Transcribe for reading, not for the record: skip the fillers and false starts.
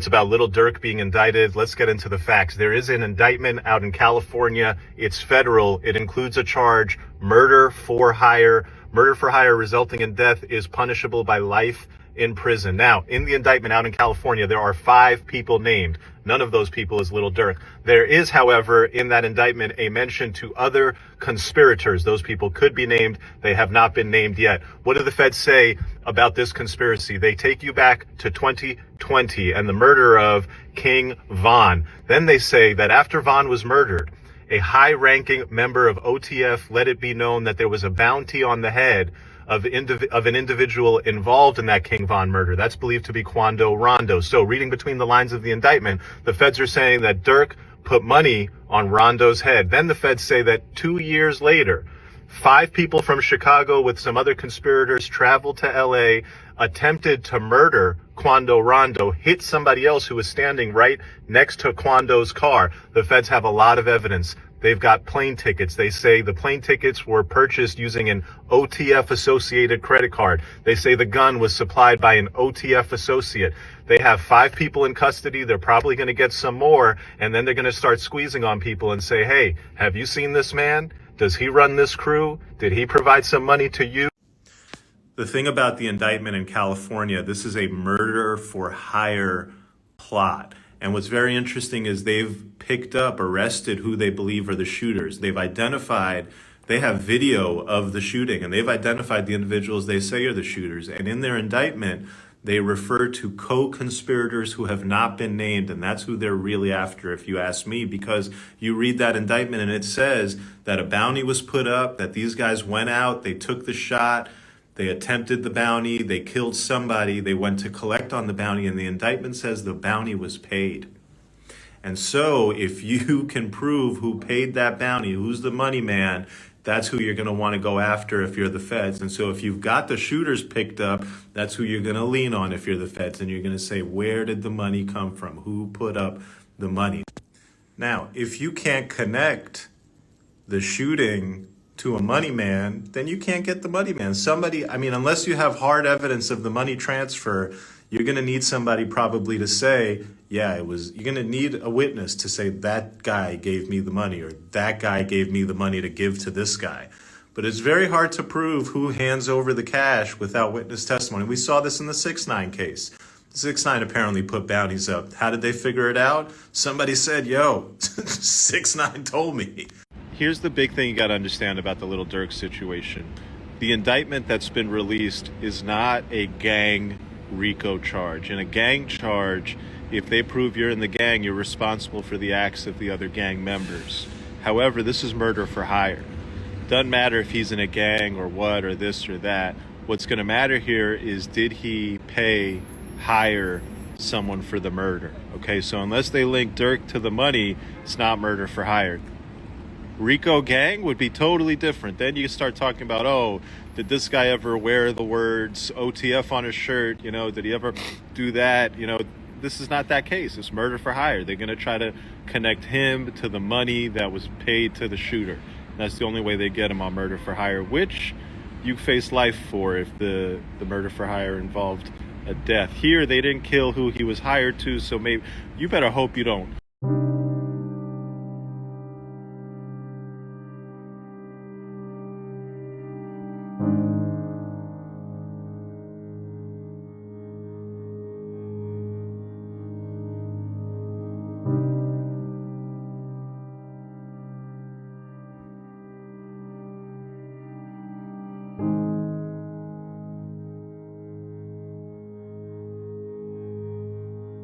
It's about Little Dirk being indicted. Let's get into the facts. There is an indictment out in California. It's federal. It includes a charge, murder for hire. Murder for hire resulting in death is punishable by life in prison. Now, in the indictment out in California, there are 5 people named. None of those people is Little Dirk. There is, however, in that indictment, a mention to other conspirators. Those people could be named. They have not been named yet. What do the feds say about this conspiracy? They take you back to 2020 and the murder of King Von. Then they say that after Von was murdered, a high-ranking member of OTF let it be known that there was a bounty on the head of an individual involved in that King Von murder. That's believed to be Quando Rondo. So reading between the lines of the indictment, the feds are saying that Dirk put money on Rondo's head. Then the feds say that 2 years later, 5 people from Chicago with some other conspirators traveled to LA, attempted to murder Quando Rondo, hit somebody else who was standing right next to Quando's car. The feds have a lot of evidence. They've got plane tickets. They say the plane tickets were purchased using an OTF associated credit card. They say the gun was supplied by an OTF associate. They have 5 people in custody. They're probably going to get some more. And then they're going to start squeezing on people and say, hey, have you seen this man? Does he run this crew? Did he provide some money to you? The thing about the indictment in California, this is a murder for hire plot. And what's very interesting is they've picked up, arrested who they believe are the shooters. They've identified, they have video of the shooting, and they've identified the individuals they say are the shooters. And in their indictment, they refer to co-conspirators who have not been named, and that's who they're really after, if you ask me, because you read that indictment and it says that a bounty was put up, that these guys went out, they took the shot, they attempted the bounty, they killed somebody, they went to collect on the bounty, and the indictment says the bounty was paid. And so if you can prove who paid that bounty, who's the money man, that's who you're going to want to go after if you're the feds. And so if you've got the shooters picked up, that's who you're going to lean on if you're the feds. And you're going to say, where did the money come from? Who put up the money? Now, if you can't connect the shooting to a money man, then you can't get the money man. Somebody, I mean, unless you have hard evidence of the money transfer, you're going to need somebody probably to say, yeah, it was, you're going to need a witness to say that guy gave me the money or that guy gave me the money to give to this guy. But it's very hard to prove who hands over the cash without witness testimony. We saw this in the 6ix9ine case. 6ix9ine apparently put bounties up. How did they figure it out? Somebody said, yo, 6ix9ine told me. Here's the big thing you got to understand about the Little Dirk situation. The indictment that's been released is not a gang RICO charge. In a gang charge, if they prove you're in the gang, you're responsible for the acts of the other gang members. However, this is murder for hire. Doesn't matter if he's in a gang or what or this or that. What's going to matter here is, did he hire someone for the murder? Okay, so unless they link Dirk to the money, it's not murder for hire. RICO gang would be totally different. Then you start talking about, oh, did this guy ever wear the words OTF on his shirt? You know, did he ever do that? You know, this is not that case. It's murder for hire. They're going to try to connect him to the money that was paid to the shooter. That's the only way they get him on murder for hire, which you face life for if the murder for hire involved a death. Here, they didn't kill who he was hired to, so maybe you better hope you don't